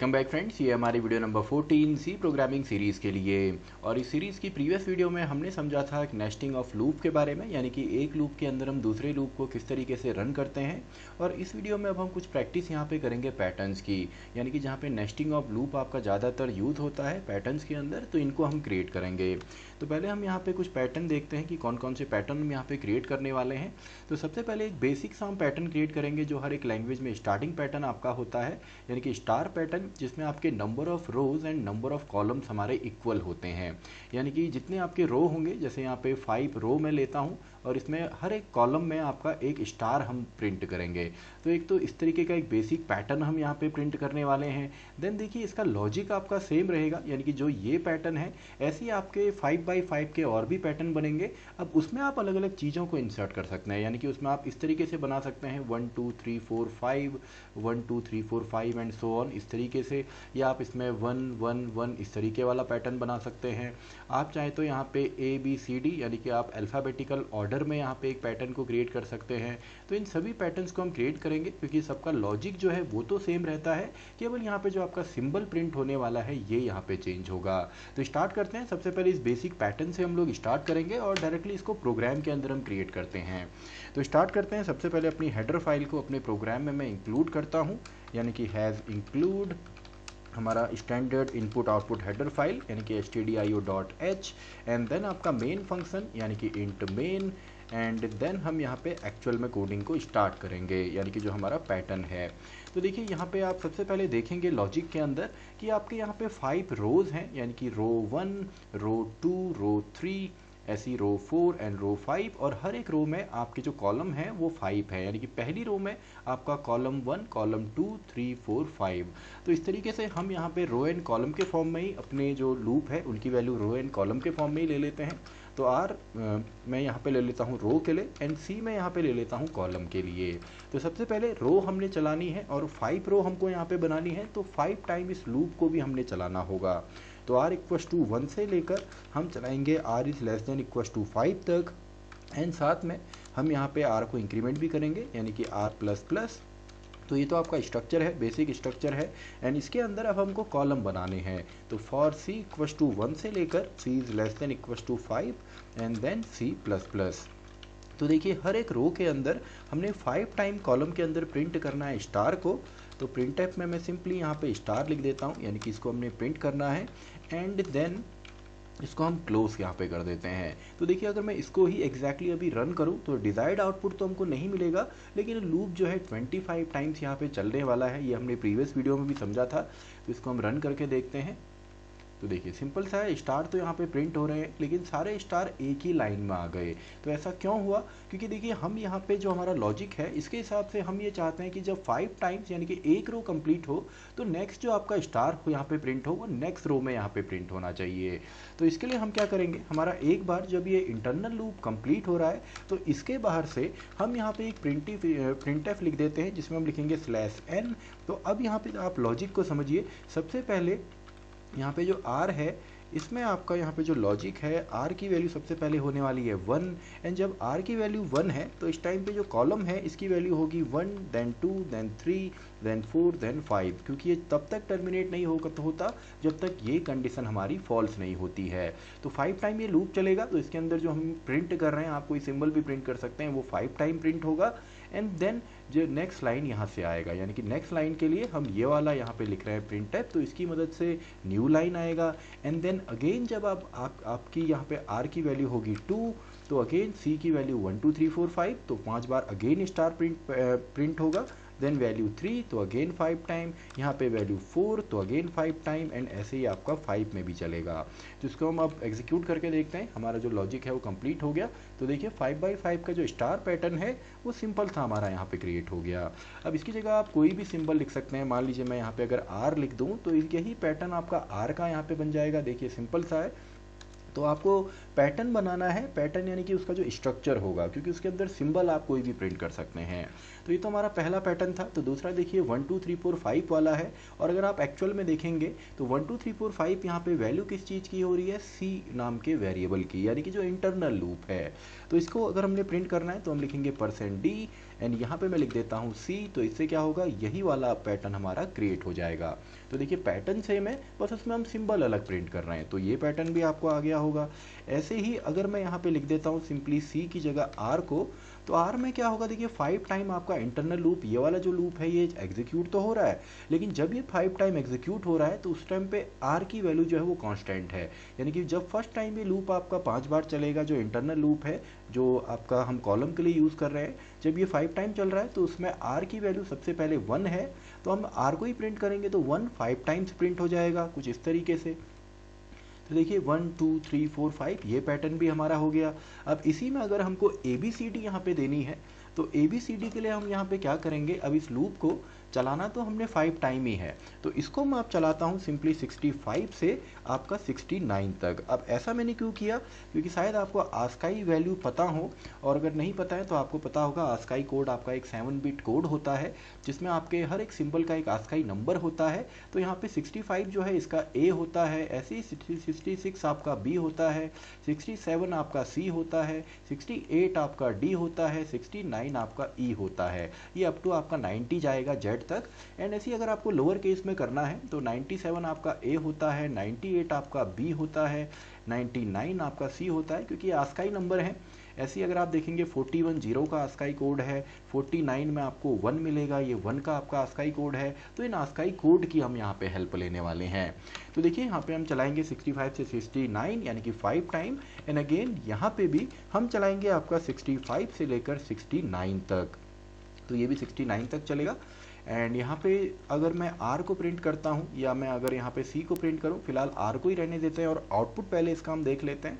Welcome back friends, ये हमारी video number 14 C programming series के लिए। और इस सीरीज़ की प्रीवियस वीडियो में हमने समझा था एक नेस्टिंग ऑफ लूप के बारे में, यानी कि एक लूप के अंदर हम दूसरे लूप को किस तरीके से रन करते हैं। और इस वीडियो में अब हम कुछ प्रैक्टिस यहाँ पे करेंगे पैटर्न्स की, यानी कि जहाँ पे नेस्टिंग ऑफ लूप आपका ज़्यादातर यूज़ होता है पैटर्न्स के अंदर, तो इनको हम क्रिएट करेंगे। तो पहले हम यहाँ पे कुछ पैटर्न देखते हैं कि कौन कौन से पैटर्न हम यहाँ पे क्रिएट करने वाले हैं। तो सबसे पहले एक बेसिक सा हम पैटर्न क्रिएट करेंगे जो हर एक लैंग्वेज में स्टार्टिंग पैटर्न आपका होता है, यानी कि स्टार पैटर्न, जिसमें आपके number of rose and number of columns हमारे इक्वल होते हैं। यानी कि जितने आपके रो होंगे, जैसे यहाँ पे 5 रो मैं लेता हूँ और इसमें हर एक कॉलम में आपका एक स्टार हम प्रिंट करेंगे। तो एक तो इस तरीके का एक बेसिक पैटर्न हम यहाँ पे प्रिंट करने वाले हैं। देन देखिए इसका लॉजिक आपका सेम रहेगा, यानी कि जो ये पैटर्न है ऐसे ही आपके 5x5 के और भी पैटर्न बनेंगे। अब उसमें आप अलग अलग चीज़ों को इंसर्ट कर सकते हैं, यानी कि उसमें आप इस तरीके से बना सकते हैं 1 2 3 4 5 1 2 3 4 5 एंड सो ऑन, इस तरीके से। या आप इसमें 1 1 1 इस तरीके वाला पैटर्न बना सकते हैं। आप चाहे तो यहाँ पे ABCD, यानी कि आप अल्फ़ाबेटिकल ऑर्डर में यहाँ पे एक पैटर्न को क्रिएट कर सकते हैं। तो इन सभी पैटर्न्स को हम क्रिएट करेंगे क्योंकि सबका लॉजिक जो है वो तो सेम रहता है, केवल यहाँ पे जो आपका सिंबल प्रिंट होने वाला है ये यहाँ पे चेंज होगा। तो स्टार्ट करते हैं। सबसे पहले इस बेसिक पैटर्न से हम लोग स्टार्ट करेंगे और डायरेक्टली इसको प्रोग्राम के अंदर हम क्रिएट करते हैं। तो स्टार्ट करते हैं। सबसे पहले अपनी हेडर फाइल को अपने प्रोग्राम में मैं इंक्लूड करता हूँ, यानी कि हैज़ इंक्लूड हमारा standard input output header file, यानी कि stdio.h, एंड देन आपका मेन फंक्शन यानी कि इंट मेन, एंड देन हम यहाँ पे एक्चुअल में कोडिंग को स्टार्ट करेंगे, यानी कि जो हमारा पैटर्न है। तो देखिए यहाँ पे आप सबसे पहले देखेंगे लॉजिक के अंदर कि आपके यहाँ पे 5 रोज हैं, यानी कि रो 1 रो 2 रो 3 ऐसी रो 4 एंड रो 5, और हर एक रो में आपके जो कॉलम है वो 5 है, यानी कि पहली रो में आपका कॉलम 1 कॉलम 2 3 4 5। तो इस तरीके से हम यहाँ पे रो एंड कॉलम के फॉर्म में ही अपने जो लूप है उनकी वैल्यू रो एंड कॉलम के फॉर्म में ही ले लेते हैं। तो आर मैं यहाँ पे ले लेता हूँ रो के लिए, एंड सी मैं यहाँ पे ले लेता हूँ कॉलम के लिए। तो सबसे पहले रो हमने चलानी है और 5 रो हमको यहाँ पे बनानी है, तो 5 टाइम इस लूप को भी हमने चलाना होगा। तो r इक्वस टू 1 से लेकर हम चलाएंगे r is less than equals to 5 तक, एंड साथ में हम यहाँ पे r को इंक्रीमेंट भी करेंगे, यानी कि r प्लस प्लस। तो ये तो आपका स्ट्रक्चर है, बेसिक स्ट्रक्चर है, एंड इसके अंदर अब हमको कॉलम बनाने हैं। तो फॉर c इक्वस टू 1 से लेकर c is less than equals to 5 and then c plus plus. तो देखिए हर एक रो के अंदर हमने 5 टाइम कॉलम के अंदर प्रिंट करना है स्टार को। तो प्रिंट एफ में मैं सिंपली यहाँ पे स्टार लिख देता हूँ, यानी कि इसको हमने प्रिंट करना है, एंड देन इसको हम क्लोज यहाँ पे कर देते हैं। तो देखिए अगर मैं इसको ही एग्जैक्टली अभी रन करूँ तो डिजायर्ड आउटपुट तो हमको नहीं मिलेगा, लेकिन लूप जो है 25 टाइम्स यहाँ पे चलने वाला है, ये हमने प्रीवियस वीडियो में भी समझा था। तो इसको हम रन करके देखते हैं। तो देखिए सिंपल सा है, स्टार तो यहाँ पे प्रिंट हो रहे हैं लेकिन सारे स्टार एक ही लाइन में आ गए। तो ऐसा क्यों हुआ? क्योंकि देखिए हम यहाँ पे जो हमारा लॉजिक है इसके हिसाब से हम ये चाहते हैं कि जब 5 टाइम्स यानी कि एक रो कंप्लीट हो तो नेक्स्ट जो आपका स्टार हो यहाँ पे प्रिंट हो वो नेक्स्ट रो में यहाँ पे प्रिंट होना चाहिए। तो इसके लिए हम क्या करेंगे, हमारा एक बार जब ये इंटरनल लूप कंप्लीट हो रहा है तो इसके बाहर से हम यहाँ पे एक प्रिंटफ लिख देते हैं, जिसमें हम लिखेंगे /n। तो अब यहाँ पे आप लॉजिक को समझिए। सबसे पहले यहाँ पे जो r है इसमें आपका यहाँ पे जो लॉजिक है r की वैल्यू सबसे पहले होने वाली है 1, एंड जब r की वैल्यू 1 है तो इस टाइम पे जो कॉलम है इसकी वैल्यू होगी 1 देन 2 देन 3 देन 4 देन 5, क्योंकि ये तब तक टर्मिनेट नहीं होता जब तक ये कंडीशन हमारी फॉल्स नहीं होती है। तो 5 टाइम ये लूप चलेगा, तो इसके अंदर जो हम प्रिंट कर रहे हैं, आप कोई सिंबल भी प्रिंट कर सकते हैं, वो 5 टाइम प्रिंट होगा। एंड देन जो नेक्स्ट लाइन यहाँ से आएगा, यानी कि नेक्स्ट लाइन के लिए हम ये वाला यहाँ पे लिख रहे हैं प्रिंट टाइप, तो इसकी मदद से न्यू लाइन आएगा। एंड देन अगेन जब आपकी यहाँ पे r की वैल्यू होगी 2, तो अगेन c की वैल्यू 1 2 3 4 5, तो 5 बार अगेन स्टार प्रिंट होगा। देन वैल्यू 3 तो अगेन 5 टाइम, यहाँ पे वैल्यू 4 तो अगेन 5 टाइम, एंड ऐसे ही आपका 5 में भी चलेगा। तो इसको हम अब एग्जीक्यूट करके देखते हैं। हमारा जो लॉजिक है वो कंप्लीट हो गया। तो देखिए 5x5 का जो स्टार पैटर्न है वो सिंपल था हमारा यहाँ पे क्रिएट हो गया। अब इसकी जगह आप कोई भी सिंबल लिख सकते हैं। मान लीजिए मैं यहाँ पे अगर r लिख दूँ तो यही पैटर्न आपका r का यहाँ पे बन जाएगा। देखिए सिंपल सा है। तो आपको पैटर्न बनाना है, पैटर्न यानी कि उसका जो स्ट्रक्चर होगा, क्योंकि उसके अंदर सिंबल आप कोई भी प्रिंट कर सकते हैं। तो ये तो हमारा पहला पैटर्न था। तो दूसरा देखिए 1 2 3 4 5 वाला है, और अगर आप एक्चुअल में देखेंगे तो 1 2 3 4 5 यहाँ पे वैल्यू किस चीज़ की हो रही है, c नाम के वेरिएबल की, यानी कि जो इंटरनल लूप है। तो इसको अगर हमने प्रिंट करना है तो हम लिखेंगे %d, एंड यहाँ पे मैं लिख देता हूँ C, तो इससे क्या होगा, यही वाला पैटर्न हमारा क्रिएट हो जाएगा। तो देखिए पैटर्न सेम है, बस उसमें हम सिंबल अलग प्रिंट कर रहे हैं, तो ये पैटर्न भी आपको आ गया होगा। ऐसे ही अगर मैं यहाँ पे लिख देता हूँ सिंपली C की जगह R को, तो R में क्या होगा, देखिए 5 टाइम आपका इंटरनल लूप, ये वाला जो लूप है ये एग्जीक्यूट तो हो रहा है, लेकिन जब ये 5 टाइम एग्जीक्यूट हो रहा है तो उस टाइम पे R की वैल्यू जो है वो कांस्टेंट है। यानी कि जब फर्स्ट टाइम ये लूप आपका 5 बार चलेगा, जो इंटरनल लूप है जो आपका हम कॉलम के लिए यूज़ कर रहे हैं, जब ये 5 टाइम चल रहा है तो उसमें R की वैल्यू सबसे पहले 1 है, तो हम R को ही प्रिंट करेंगे, तो 1 5 टाइम्स प्रिंट हो जाएगा कुछ इस तरीके से। तो देखिए 1 2 3 4 5 ये पैटर्न भी हमारा हो गया। अब इसी में अगर हमको ABCD यहाँ पे देनी है, तो ABCD के लिए हम यहाँ पे क्या करेंगे, अब इस लूप को चलाना तो हमने 5 टाइम ही है, तो इसको मैं अब चलाता हूँ सिंपली 65 से आपका 69 तक। अब ऐसा मैंने क्यों किया, क्योंकि शायद आपको आस्काई वैल्यू पता हो, और अगर नहीं पता है तो आपको पता होगा आस्काई कोड आपका एक 7 बिट कोड होता है, जिसमें आपके हर एक सिंबल का एक आस्काई नंबर होता है। तो यहाँ पे 65 जो है इसका A होता है, ऐसे ही 66 आपका B होता है, 67 आपका C होता है, 68 आपका D होता है, 69 आपका E होता है। ये अप टू आपका 90 जाएगा Z तक। एंड ऐसे ही अगर आपको लोअर केस में करना है तो 97 आपका A होता है, 98 आपका B होता है, 99 आपका C होता है, क्योंकि आस्काई नंबर है। ऐसे ही अगर आप देखेंगे 41 0 का आस्काई कोड है, 49 में आपको 1 मिलेगा, ये 1 का आपका आस्काई कोड है। तो इन आस्काई कोड की हम यहाँ पे हेल्प लेने वाले हैं। तो देखिए यहाँ पे हम चलाएंगे 65 से 69 यानी कि 5 टाइम, एंड अगेन यहाँ पे भी हम चलाएंगे आपका 65 से लेकर 69 तक, तो ये भी 69 तक चलेगा। एंड यहाँ पे अगर मैं R को प्रिंट करता हूँ, या मैं अगर यहाँ पे C को प्रिंट करूँ, फिलहाल R को ही रहने देते हैं और आउटपुट पहले इसका हम देख लेते हैं।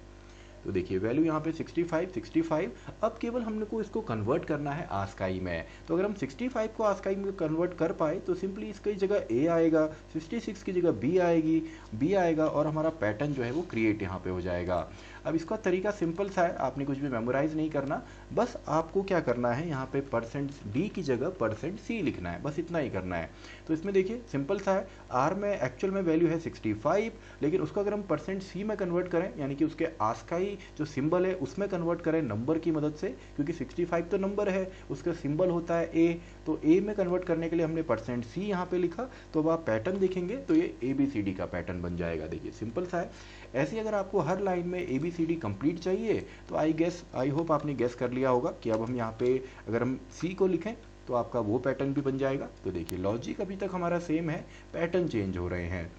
तो देखिए वैल्यू यहाँ पे 65। अब केवल हमने को इसको कन्वर्ट करना है आस्काई में। तो अगर हम 65 को आस्काई में कन्वर्ट कर पाए तो सिंपली इसकी जगह A आएगा, 66 की जगह B आएगी, B आएगा, और हमारा पैटर्न जो है वो क्रिएट यहाँ पे हो जाएगा। अब इसका तरीका सिंपल सा है, आपने कुछ भी मेमोराइज नहीं करना, बस आपको क्या करना है, यहाँ पे %D की जगह %C लिखना है, बस इतना ही करना है। तो इसमें देखिए सिंपल सा है, R में एक्चुअल में वैल्यू है 65, लेकिन उसको अगर हम %C में कन्वर्ट करें, यानी कि उसके आस्काई जो सिंबल है उसमें कन्वर्ट करें नंबर की मदद से, क्योंकि 65 तो नंबर है, उसका सिंबल होता है A, तो A में कन्वर्ट करने के लिए हमने %C यहाँ पे लिखा। तो अब आप पैटर्न देखेंगे तो ये ABCD का पैटर्न बन जाएगा। देखिए सिंपल सा है। ऐसे अगर आपको हर लाइन में ABCD कंप्लीट चाहिए तो आई होप आपने गेस कर लिया होगा कि अब हम यहाँ पे अगर हम C को लिखें तो आपका वो पैटर्न भी बन जाएगा। तो देखिए लॉजिक अभी तक हमारा सेम है, पैटर्न चेंज हो रहे हैं।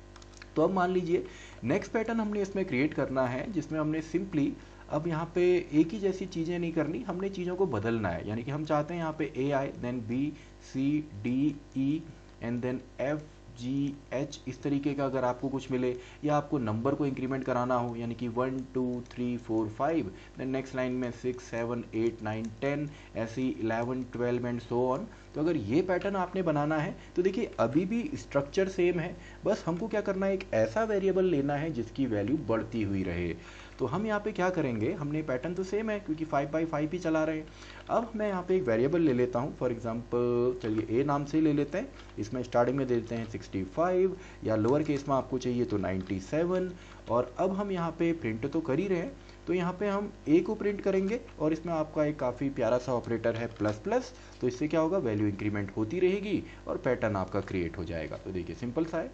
तो अब मान लीजिए नेक्स्ट पैटर्न हमने इसमें क्रिएट करना है, जिसमें हमने सिंपली अब यहाँ पे एक ही जैसी चीज़ें नहीं करनी, हमने चीज़ों को बदलना है। यानी कि हम चाहते हैं यहाँ पे A आए, then B C D E and then F G H, इस तरीके का अगर आपको कुछ मिले, या आपको नंबर को इंक्रीमेंट कराना हो, यानी कि 1 2 3 4 5, देन नेक्स्ट लाइन में 6 7 8 9 10, ऐसे ही 11 12 एंड सो ऑन। तो अगर ये पैटर्न आपने बनाना है तो देखिए अभी भी स्ट्रक्चर सेम है, बस हमको क्या करना है, एक ऐसा वेरिएबल लेना है जिसकी वैल्यू बढ़ती हुई रहे। तो हम यहाँ पे क्या करेंगे, हमने पैटर्न तो सेम है क्योंकि 5 बाई 5 ही चला रहे हैं। अब मैं यहाँ पे एक वेरिएबल ले लेता हूँ, फॉर एग्जांपल चलिए A नाम से ले लेते हैं, इसमें स्टार्टिंग में दे देते हैं 65, या लोअर केस में आपको चाहिए तो 97। और अब हम यहाँ पे प्रिंट तो कर ही रहे हैं, तो यहाँ पे हम A को प्रिंट करेंगे, और इसमें आपका एक काफ़ी प्यारा सा ऑपरेटर है प्लस, तो इससे क्या होगा, वैल्यू इंक्रीमेंट होती रहेगी और पैटर्न आपका क्रिएट हो जाएगा। तो देखिए सिंपल सा है।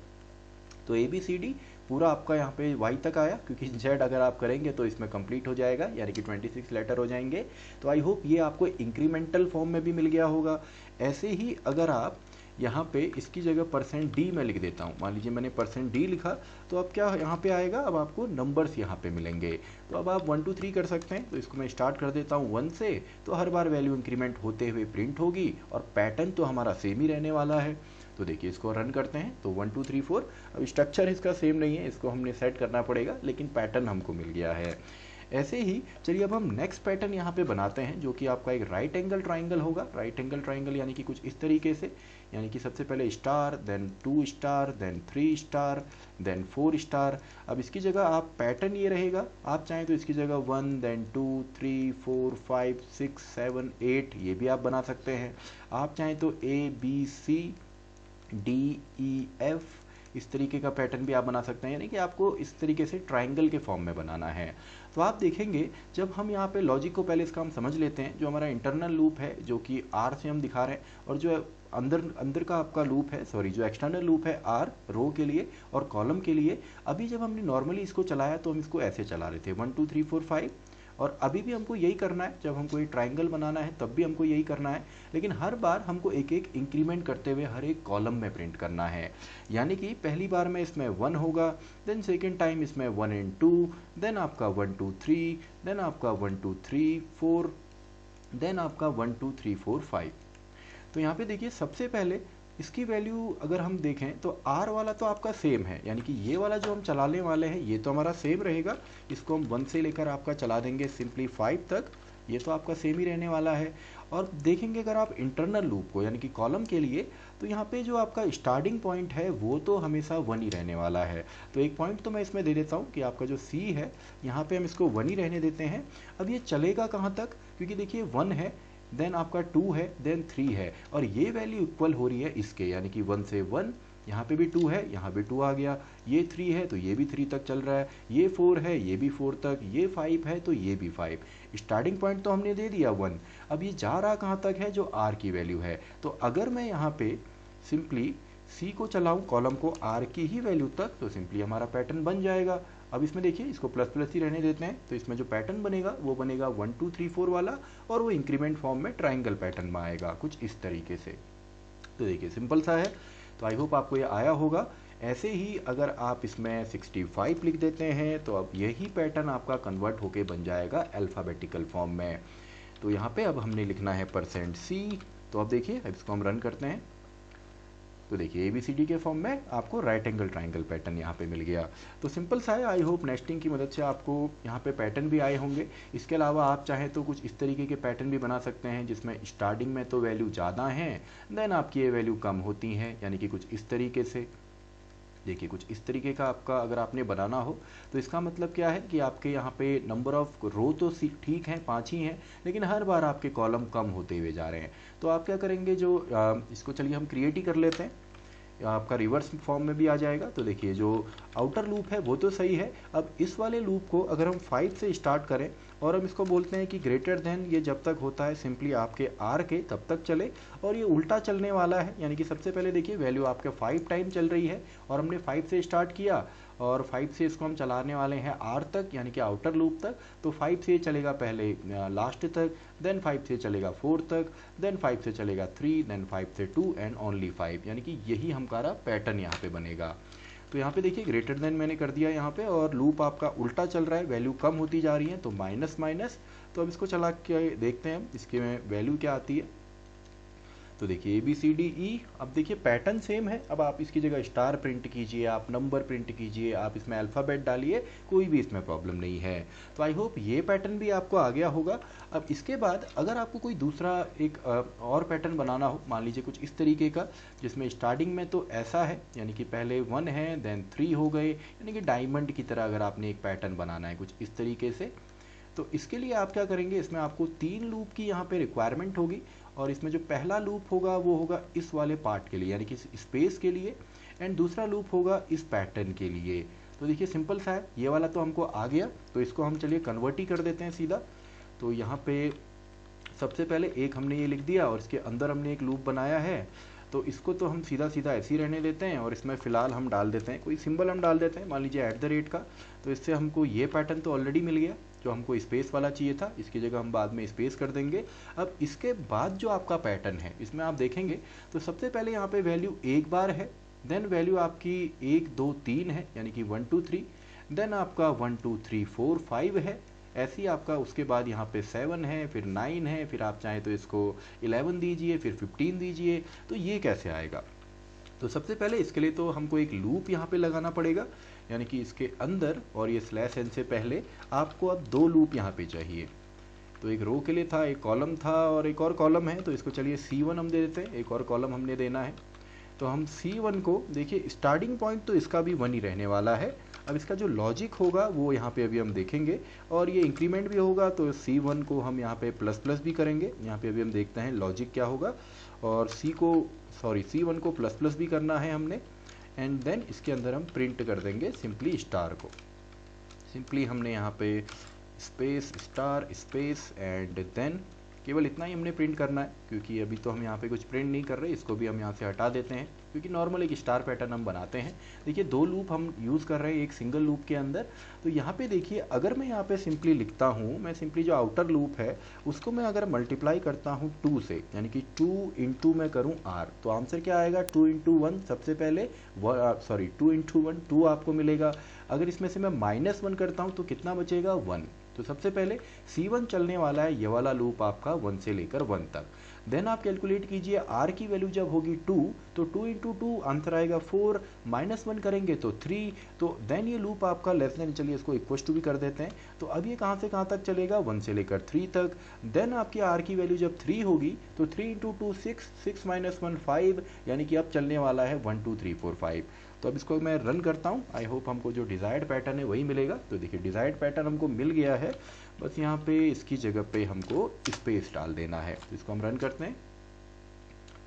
तो ABCD पूरा आपका यहाँ पे Y तक आया, क्योंकि Z अगर आप करेंगे तो इसमें कंप्लीट हो जाएगा, यानी कि 26 लेटर हो जाएंगे। तो आई होप ये आपको इंक्रीमेंटल फॉर्म में भी मिल गया होगा। ऐसे ही अगर आप यहाँ पे इसकी जगह %D में लिख देता हूँ, मान लीजिए मैंने %D लिखा, तो अब क्या यहाँ पे आएगा, अब आपको नंबर्स यहाँ पे मिलेंगे। तो अब आप 1 2 3 कर सकते हैं। तो इसको मैं स्टार्ट कर देता हूँ 1 से, तो हर बार वैल्यू इंक्रीमेंट होते हुए प्रिंट होगी, और पैटर्न तो हमारा सेम ही रहने वाला है। तो देखिए इसको रन करते हैं, तो 1 2 3 4, अब स्ट्रक्चर इसका सेम नहीं है, इसको हमने सेट करना पड़ेगा, लेकिन पैटर्न हमको मिल गया है। ऐसे ही चलिए अब हम नेक्स्ट पैटर्न यहाँ पे बनाते हैं, जो कि आपका एक राइट एंगल ट्राइंगल होगा। राइट एंगल ट्राइंगल यानी कि कुछ इस तरीके से, यानी कि सबसे पहले star, then 2 star, then 3 star, then 4 star. अब इसकी जगह आप पैटर्न ये रहेगा, आप चाहें तो इसकी जगह 1 देन 2 3 4 5 6 7 8 ये भी आप बना सकते हैं। आप चाहें तो A B C D E F इस तरीके का पैटर्न भी आप बना सकते हैं, यानी कि आपको इस तरीके से ट्राइंगल के फॉर्म में बनाना है। तो आप देखेंगे जब हम यहाँ पे लॉजिक को पहले इसका हम समझ लेते हैं, जो हमारा इंटरनल लूप है जो कि आर से हम दिखा रहे हैं, और जो अंदर का आपका लूप है, सॉरी जो एक्सटर्नल लूप है आर रो के लिए और कॉलम के लिए। अभी जब हमने नॉर्मली इसको चलाया तो हम इसको ऐसे चला रहे थे 1 2 3 4 5, और अभी भी हमको यही करना है, जब हमको ये ट्राइंगल बनाना है तब भी हमको यही करना है, लेकिन हर बार हमको एक एक इंक्रीमेंट करते हुए हर एक कॉलम में प्रिंट करना है। यानी कि पहली बार में इसमें 1 होगा, देन सेकेंड टाइम इसमें 1 and 2, देन आपका 1 2 3, देन आपका 1 2 3 4, देन आपका 1 2 3 4 5। तो यहाँ पे देखिए सबसे पहले इसकी वैल्यू अगर हम देखें तो R वाला तो आपका सेम है, यानी कि ये वाला जो हम चलाने वाले हैं ये तो हमारा सेम रहेगा। इसको हम 1 से लेकर आपका चला देंगे सिंपली 5 तक, ये तो आपका सेम ही रहने वाला है। और देखेंगे अगर आप इंटरनल लूप को यानी कि कॉलम के लिए, तो यहाँ पे जो आपका स्टार्टिंग पॉइंट है वो तो हमेशा 1 ही रहने वाला है। तो एक पॉइंट तो मैं इसमें दे देता हूँ कि आपका जो C है यहाँ पे हम इसको 1 ही रहने देते हैं। अब ये चलेगा कहाँ तक, क्योंकि देखिए 1 है, देन आपका 2 है, देन 3 है, और ये वैल्यू इक्वल हो रही है इसके, यानी कि 1 से 1, यहाँ पे भी 2 है, यहाँ पे 2 आ गया, ये 3 है तो ये भी 3 तक चल रहा है, ये 4 है ये भी 4 तक, ये 5 है तो ये भी 5। स्टार्टिंग पॉइंट तो हमने दे दिया 1। अब ये जा रहा कहाँ तक है, जो R की वैल्यू है। तो अगर मैं यहाँ पे सिंपली C को चलाऊँ कॉलम को R की ही वैल्यू तक, तो सिंपली हमारा पैटर्न बन जाएगा। अब इसमें देखिए इसको प्लस प्लस ही रहने देते हैं, तो इसमें जो पैटर्न बनेगा वो बनेगा 1 2 3 4 वाला, और वो इंक्रीमेंट फॉर्म में ट्राइंगल पैटर्न में आएगा कुछ इस तरीके से। तो देखिए सिंपल सा है। तो आई होप आपको ये आया होगा। ऐसे ही अगर आप इसमें 65 लिख देते हैं तो अब यही पैटर्न आपका कन्वर्ट होके बन जाएगा अल्फ़ाबेटिकल फॉर्म में। तो यहाँ पे अब हमने लिखना है %C। तो अब देखिए अब इसको हम रन करते हैं, तो देखिए ABCD के फॉर्म में आपको राइट एंगल ट्राइंगल पैटर्न यहाँ पे मिल गया। तो सिंपल सा है। आई होप नेस्टिंग की मदद से आपको यहाँ पे पैटर्न भी आए होंगे। इसके अलावा आप चाहें तो कुछ इस तरीके के पैटर्न भी बना सकते हैं जिसमें स्टार्टिंग में तो वैल्यू ज़्यादा हैं, देन आपकी ये वैल्यू कम होती हैं, यानी कि कुछ इस तरीके से। देखिए कुछ इस तरीके का आपका अगर आपने बनाना हो तो इसका मतलब क्या है कि आपके यहाँ पे नंबर ऑफ रो तो ठीक हैं 5 ही हैं, लेकिन हर बार आपके कॉलम कम होते हुए जा रहे हैं। तो आप क्या करेंगे, जो इसको चलिए हम क्रिएट ही कर लेते हैं, आपका रिवर्स फॉर्म में भी आ जाएगा। तो देखिए जो आउटर लूप है वो तो सही है। अब इस वाले लूप को अगर हम 5 से स्टार्ट करें और हम इसको बोलते हैं कि ग्रेटर देन, ये जब तक होता है सिंपली आपके R के तब तक चले, और ये उल्टा चलने वाला है, यानी कि सबसे पहले देखिए वैल्यू आपके 5 टाइम चल रही है और हमने 5 से स्टार्ट किया और 5 से इसको हम चलाने वाले हैं R तक, यानी कि आउटर लूप तक। तो 5 से चलेगा पहले लास्ट तक, देन 5 से चलेगा 4 तक, देन 5 से चलेगा 3, देन 5 से 2 एंड ओनली 5, यानी कि यही हमारा पैटर्न यहाँ पे बनेगा। तो यहाँ पे देखिए ग्रेटर देन मैंने कर दिया यहाँ पे, और लूप आपका उल्टा चल रहा है, वैल्यू कम होती जा रही है, तो माइनस माइनस। तो अब इसको चला के देखते हैं इसके में वैल्यू क्या आती है। तो देखिए ABCDE, अब देखिए पैटर्न सेम है। अब आप इसकी जगह स्टार प्रिंट कीजिए, आप नंबर प्रिंट कीजिए, आप इसमें अल्फ़ाबेट डालिए, कोई भी इसमें प्रॉब्लम नहीं है। तो आई होप ये पैटर्न भी आपको आ गया होगा। अब इसके बाद अगर आपको कोई दूसरा एक और पैटर्न बनाना हो, मान लीजिए कुछ इस तरीके का, जिसमें स्टार्टिंग में तो ऐसा है, यानी कि पहले 1 है देन 3 हो गए, यानी कि डायमंड की तरह अगर आपने एक पैटर्न बनाना है कुछ इस तरीके से, तो इसके लिए आप क्या करेंगे, इसमें आपको 3 लूप की यहाँ पे रिक्वायरमेंट होगी। और इसमें जो पहला लूप होगा वो होगा इस वाले पार्ट के लिए, यानी कि स्पेस के लिए, एंड दूसरा लूप होगा इस पैटर्न के लिए। तो देखिए सिंपल सा है, ये वाला तो हमको आ गया, तो इसको हम चलिए कन्वर्ट ही कर देते हैं सीधा। तो यहाँ पे सबसे पहले एक हमने ये लिख दिया और इसके अंदर हमने एक लूप बनाया है, तो इसको तो हम सीधा सीधा ऐसे ही रहने देते हैं, और इसमें फ़िलहाल हम डाल देते हैं कोई सिंबल हम डाल देते हैं, मान लीजिए @ का। तो इससे हमको ये पैटर्न तो ऑलरेडी मिल गया, जो हमको स्पेस वाला चाहिए था, इसकी जगह हम बाद में स्पेस कर देंगे। अब इसके बाद जो आपका पैटर्न है इसमें आप देखेंगे तो सबसे पहले यहाँ पे वैल्यू एक बार है, देन वैल्यू आपकी 1 2 3 है, यानी कि 1 2 3, देन आपका 1 2 3 4 5 है, ऐसे ही आपका उसके बाद यहाँ पे 7 है, फिर 9 है, फिर आप चाहें तो इसको 11 दीजिए, फिर 15 दीजिए। तो ये कैसे आएगा, तो सबसे पहले इसके लिए तो हमको एक लूप यहाँ पे लगाना पड़ेगा, यानी कि इसके अंदर, और ये /n से पहले आपको अब 2 लूप यहाँ पे चाहिए। तो एक रो के लिए था, एक कॉलम था, और एक और कॉलम है, तो इसको चलिए C1 हम दे देते हैं, एक और कॉलम हमने देना है। तो हम C1 को देखिए स्टार्टिंग पॉइंट तो इसका भी 1 ही रहने वाला है। अब इसका जो लॉजिक होगा वो यहाँ पे अभी हम देखेंगे, और ये इंक्रीमेंट भी होगा, तो C1 को हम यहाँ पे प्लस प्लस भी करेंगे। यहाँ पे अभी हम देखते हैं लॉजिक क्या होगा, और C1 को प्लस प्लस भी करना है हमने, एंड देन इसके अंदर हम प्रिंट कर देंगे सिंपली स्टार को। सिंपली हमने यहाँ पे space star space and then केवल इतना ही हमने प्रिंट करना है, क्योंकि अभी तो हम यहाँ पे कुछ प्रिंट नहीं कर रहे। इसको भी हम यहाँ से हटा देते हैं, क्योंकि नॉर्मल एक स्टार पैटर्न हम बनाते हैं। देखिए 2 लूप हम यूज़ कर रहे हैं एक सिंगल लूप के अंदर। तो यहाँ पे देखिए अगर मैं यहाँ पे सिंपली लिखता हूँ, मैं सिंपली जो आउटर लूप है उसको मैं अगर मल्टीप्लाई करता हूँ 2 से, यानी कि 2 इंटू मैं करूँ r, तो आंसर क्या आएगा 2 इंटू 1 सबसे पहले 2 इंटू 1 2 आपको मिलेगा। अगर इसमें से मैं -1 करता हूँ तो कितना बचेगा 1। तो सबसे पहले C1 चलने वाला है ये वाला लूप आपका 1 से लेकर 1 तक। देन आप कैलकुलेट कीजिए r की वैल्यू जब होगी 2, तो 2 इंटू 2 आंसर आएगा 4, -1 करेंगे तो 3। तो देन ये लूप आपका लेस देन, चलिए इसको इक्वल टू भी कर देते हैं। तो अब ये कहाँ से कहाँ तक चलेगा 1 से लेकर 3 तक। देन आपकी r की वैल्यू जब 3 होगी तो 3 इंटू 2 6, 6 - 1 5, यानी कि अब चलने वाला है 1 2 3 4 5। तो अब इसको मैं रन करता हूँ। आई होप हमको जो डिज़ायर्ड पैटर्न है वही मिलेगा। तो देखिए डिज़ायर्ड पैटर्न हमको मिल गया है, बस यहाँ पे इसकी जगह पे हमको स्पेस डाल देना है। तो इसको हम रन करते हैं।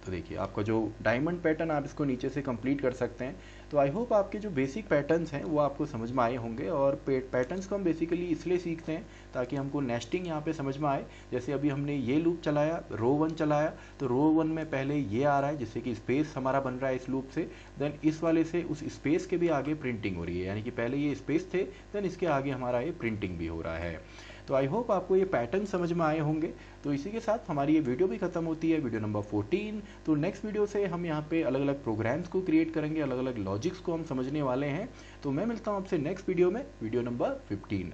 तो देखिए आपका जो डायमंड पैटर्न आप इसको नीचे से कंप्लीट कर सकते हैं। तो आई होप आपके जो बेसिक पैटर्न्स हैं वो आपको समझ में आए होंगे। और पैटर्न्स को हम बेसिकली इसलिए सीखते हैं ताकि हमको नेस्टिंग यहाँ पे समझ में आए। जैसे अभी हमने ये लूप चलाया, रो 1 चलाया, तो रो 1 में पहले ये आ रहा है जिससे कि स्पेस हमारा बन रहा है इस लूप से। देन इस वाले से उस स्पेस के भी आगे प्रिंटिंग हो रही है, यानी कि पहले ये स्पेस थे, देन इसके आगे हमारा ये प्रिंटिंग भी हो रहा है। तो आई होप आपको ये पैटर्न समझ में आए होंगे। तो इसी के साथ हमारी ये वीडियो भी खत्म होती है, वीडियो नंबर 14। तो नेक्स्ट वीडियो से हम यहाँ पे अलग अलग प्रोग्राम्स को क्रिएट करेंगे, अलग अलग लॉजिक्स को हम समझने वाले हैं। तो मैं मिलता हूँ आपसे नेक्स्ट वीडियो में, वीडियो नंबर 15।